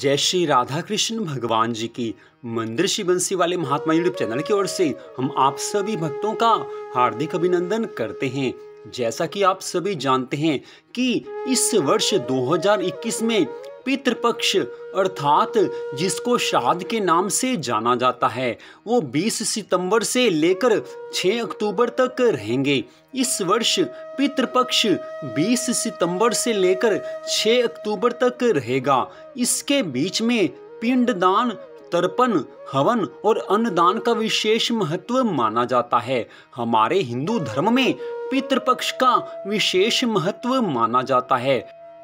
जय श्री राधा कृष्ण भगवान जी की मंदिर श्री बंसी वाले महात्मा यूट्यूब चैनल की ओर से हम आप सभी भक्तों का हार्दिक अभिनंदन करते हैं। जैसा कि आप सभी जानते हैं कि इस वर्ष 2021 में पितृपक्ष अर्थात जिसको श्राद्ध के नाम से जाना जाता है वो 20 सितंबर से लेकर 6 अक्टूबर तक रहेंगे। इस वर्ष पितृपक्ष 20 सितंबर से लेकर 6 अक्टूबर तक रहेगा। इसके बीच में पिंडदान, तर्पण, हवन और अन्नदान का विशेष महत्व माना जाता है। हमारे हिंदू धर्म में पितृपक्ष का विशेष महत्व माना जाता है।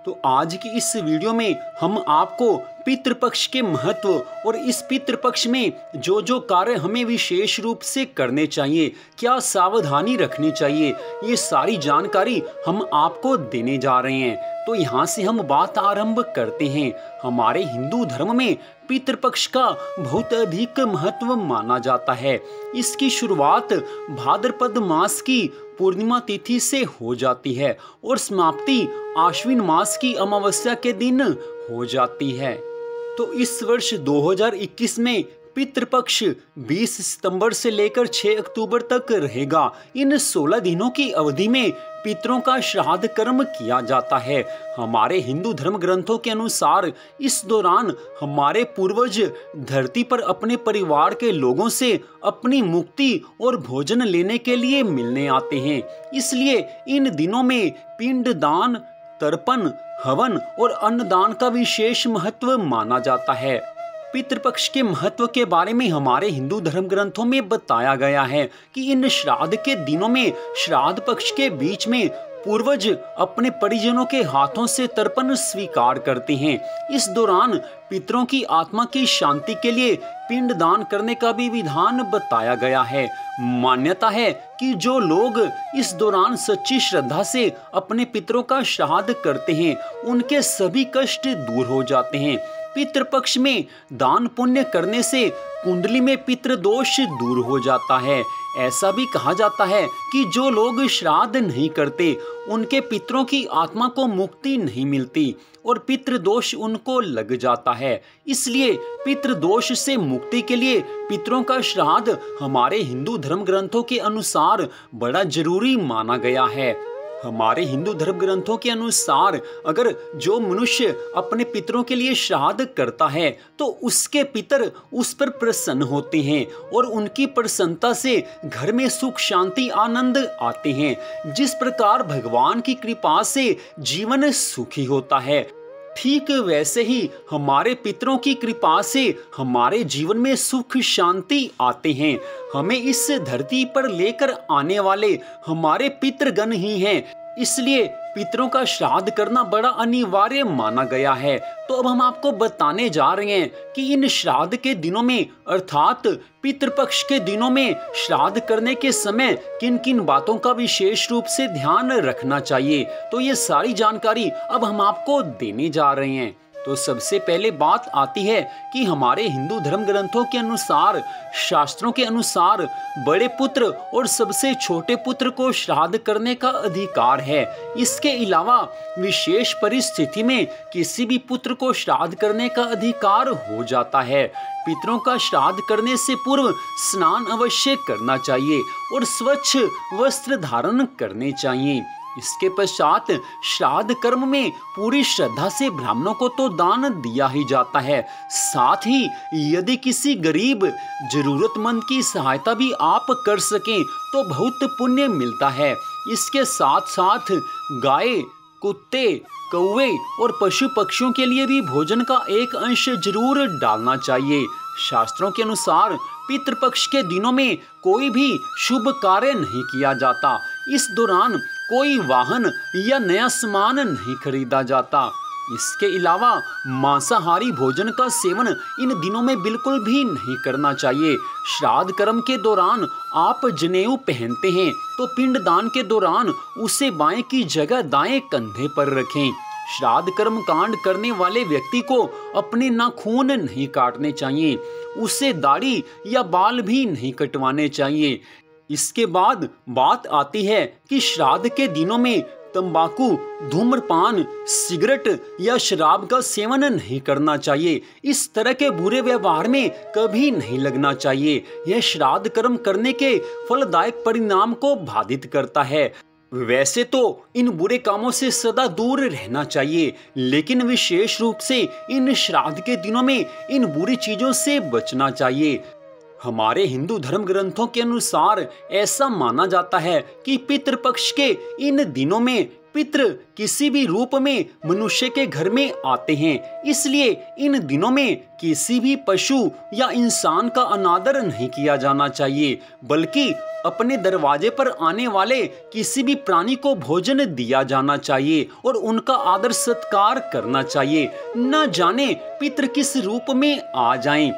तो आज की इस वीडियो में हम आपको पितृपक्ष के महत्व और इस पितृपक्ष में जो जो कार्य हमें विशेष रूप से करने चाहिए, क्या सावधानी रखनी चाहिए, ये सारी जानकारी हम आपको देने जा रहे हैं। तो यहाँ से हम बात आरंभ करते हैं। हमारे हिंदू धर्म में पितृपक्ष का बहुत अधिक महत्व माना जाता है। इसकी शुरुआत भाद्रपद मास की पूर्णिमा तिथि से हो जाती है और समाप्ति आश्विन मास की अमावस्या के दिन हो जाती है। तो इस वर्ष 2021 में पितृपक्ष 20 सितंबर से लेकर 6 अक्टूबर तक रहेगा। इन 16 दिनों की अवधि में पितरों का श्राद्ध कर्म किया जाता है। हमारे हिंदू धर्म ग्रंथों के अनुसार इस दौरान हमारे पूर्वज धरती पर अपने परिवार के लोगों से अपनी मुक्ति और भोजन लेने के लिए मिलने आते हैं। इसलिए इन दिनों में पिंडदान, तर्पण, हवन और अन्नदान का विशेष महत्व माना जाता है। पितृपक्ष के महत्व के बारे में हमारे हिंदू धर्म ग्रंथों में बताया गया है कि इन श्राद्ध के दिनों में श्राद्ध पक्ष के बीच में पूर्वज अपने परिजनों के हाथों से तर्पण स्वीकार करते हैं। इस दौरान पितरों की आत्मा की शांति के लिए पिंडदान करने का भी विधान बताया गया है। मान्यता है कि जो लोग इस दौरान सच्ची श्रद्धा से अपने पितरों का श्राद्ध करते हैं उनके सभी कष्ट दूर हो जाते हैं। पितृपक्ष में दान पुण्य करने से कुंडली में पितृदोष दूर हो जाता है। ऐसा भी कहा जाता है कि जो लोग श्राद्ध नहीं करते उनके पितरों की आत्मा को मुक्ति नहीं मिलती और पितृदोष उनको लग जाता है। इसलिए पितृदोष से मुक्ति के लिए पितरों का श्राद्ध हमारे हिंदू धर्म ग्रंथों के अनुसार बड़ा जरूरी माना गया है। हमारे हिंदू धर्म ग्रंथों के अनुसार अगर जो मनुष्य अपने पितरों के लिए श्राद्ध करता है तो उसके पितर उस पर प्रसन्न होते हैं और उनकी प्रसन्नता से घर में सुख शांति आनंद आते हैं। जिस प्रकार भगवान की कृपा से जीवन सुखी होता है, ठीक वैसे ही हमारे पितरों की कृपा से हमारे जीवन में सुख शांति आते हैं। हमें इस धरती पर लेकर आने वाले हमारे पितृगण ही हैं, इसलिए पितरों का श्राद्ध करना बड़ा अनिवार्य माना गया है। तो अब हम आपको बताने जा रहे हैं कि इन श्राद्ध के दिनों में अर्थात पितृपक्ष के दिनों में श्राद्ध करने के समय किन किन बातों का विशेष रूप से ध्यान रखना चाहिए। तो ये सारी जानकारी अब हम आपको देने जा रहे हैं। तो सबसे पहले बात आती है कि हमारे हिंदू धर्म ग्रंथों के अनुसार, शास्त्रों के अनुसार बड़े पुत्र और सबसे छोटे पुत्र को श्राद्ध करने का अधिकार है। इसके अलावा विशेष परिस्थिति में किसी भी पुत्र को श्राद्ध करने का अधिकार हो जाता है। पितरों का श्राद्ध करने से पूर्व स्नान अवश्य करना चाहिए और स्वच्छ वस्त्र धारण करने चाहिए। इसके पश्चात श्राद्ध कर्म में पूरी श्रद्धा से ब्राह्मणों को तो दान दिया ही जाता है। साथ ही यदि किसी गरीब जरूरतमंद की सहायता भी आप कर सकें तो बहुत पुण्य मिलता है। इसके साथ साथ गाय, कुत्ते, कौवे और पशु पक्षियों के लिए भी भोजन का एक अंश जरूर डालना चाहिए। शास्त्रों के अनुसार पितृपक्ष के दिनों में कोई भी शुभ कार्य नहीं किया जाता। इस दौरान कोई वाहन या नया सामान नहीं खरीदा जाता। इसके अलावा मांसाहारी भोजन का सेवन इन दिनों में बिल्कुल भी नहीं करना चाहिए। श्राद्ध कर्म के दौरान आप जनेऊ पहनते हैं तो पिंडदान के दौरान उसे बाएं की जगह दाएं कंधे पर रखें। श्राद्ध कर्म कांड करने वाले व्यक्ति को अपने नाखून नहीं काटने चाहिए, उसे दाढ़ी या बाल भी नहीं कटवाने चाहिए। इसके बाद बात आती है कि श्राद्ध के दिनों में तंबाकू, धूम्रपान, सिगरेट या शराब का सेवन नहीं करना चाहिए। इस तरह के बुरे व्यवहार में कभी नहीं लगना चाहिए। यह श्राद्ध कर्म करने के फलदायक परिणाम को बाधित करता है। वैसे तो इन बुरे कामों से सदा दूर रहना चाहिए, लेकिन विशेष रूप से इन श्राद्ध के दिनों में इन बुरी चीजों से बचना चाहिए। हमारे हिंदू धर्म ग्रंथों के अनुसार ऐसा माना जाता है कि पितृपक्ष के इन दिनों में पितृ किसी भी रूप में मनुष्य के घर में आते हैं, इसलिए इन दिनों में किसी भी पशु या इंसान का अनादर नहीं किया जाना चाहिए, बल्कि अपने दरवाजे पर आने वाले किसी भी प्राणी को भोजन दिया जाना चाहिए और उनका आदर सत्कार करना चाहिए। न जाने पितृ किस रूप में आ जाएं।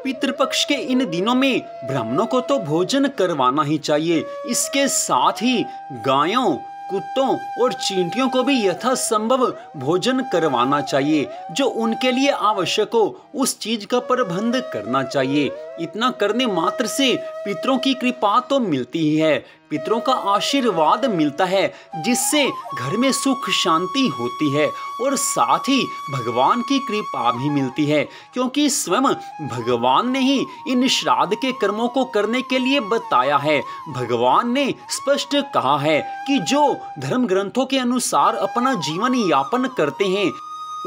पितृपक्ष के इन दिनों में ब्राह्मणों को तो भोजन करवाना ही चाहिए। इसके साथ ही गायों, कुत्तों और चींटियों को भी यथासंभव भोजन करवाना चाहिए। जो उनके लिए आवश्यक हो उस चीज का प्रबंध करना चाहिए। इतना करने मात्र से पितरों की कृपा तो मिलती ही है, पितरों का आशीर्वाद मिलता है, जिससे घर में सुख शांति होती है और साथ ही भगवान की कृपा भी मिलती है, क्योंकि स्वयं भगवान ने ही इन श्राद्ध के कर्मों को करने के लिए बताया है। भगवान ने स्पष्ट कहा है कि जो धर्म ग्रंथों के अनुसार अपना जीवन यापन करते हैं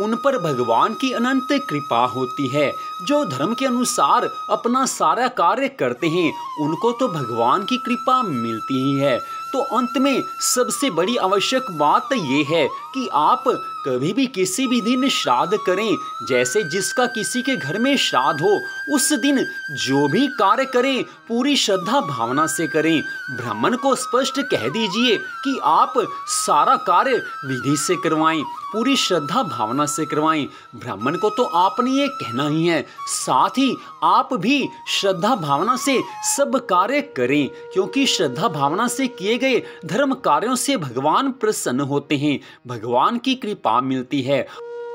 उन पर भगवान की अनंत कृपा होती है। जो धर्म के अनुसार अपना सारा कार्य करते हैं उनको तो भगवान की कृपा मिलती ही है। तो अंत में सबसे बड़ी आवश्यक बात यह है कि आप कभी भी किसी भी दिन श्राद्ध करें, जैसे जिसका किसी के घर में श्राद्ध हो, उस दिन जो भी कार्य करें पूरी श्रद्धा भावना से करें। ब्राह्मण को स्पष्ट कह दीजिए कि आप सारा कार्य विधि से करवाएं, पूरी श्रद्धा भावना से करवाएं। ब्राह्मण को तो आपने ये कहना ही है, साथ ही आप भी श्रद्धा भावना से सब कार्य करें, क्योंकि श्रद्धा भावना से किए गए धर्म कार्यों से भगवान प्रसन्न होते हैं, भगवान की कृपा मिलती है।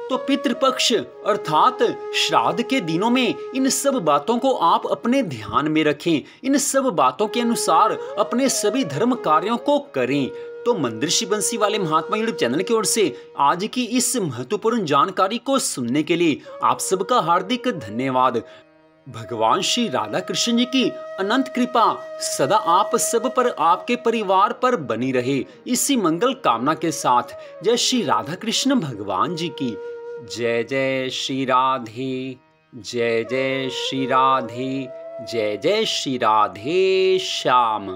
तो पितृपक्ष अर्थात श्राद्ध के दिनों में इन सब बातों को आप अपने ध्यान में रखें, इन सब बातों के अनुसार अपने सभी धर्म कार्यों को करें। तो मंदिर बंसीवाले महात्मा यूट्यूब चैनल की ओर से आज की इस महत्वपूर्ण जानकारी को सुनने के लिए आप सबका हार्दिक धन्यवाद। भगवान श्री राधा कृष्ण जी की अनंत कृपा सदा आप सब पर, आपके परिवार पर बनी रहे। इसी मंगल कामना के साथ जय श्री राधा कृष्ण भगवान जी की जय। जय श्री राधे, जय जय श्री राधे, जय जय श्री राधे श्याम।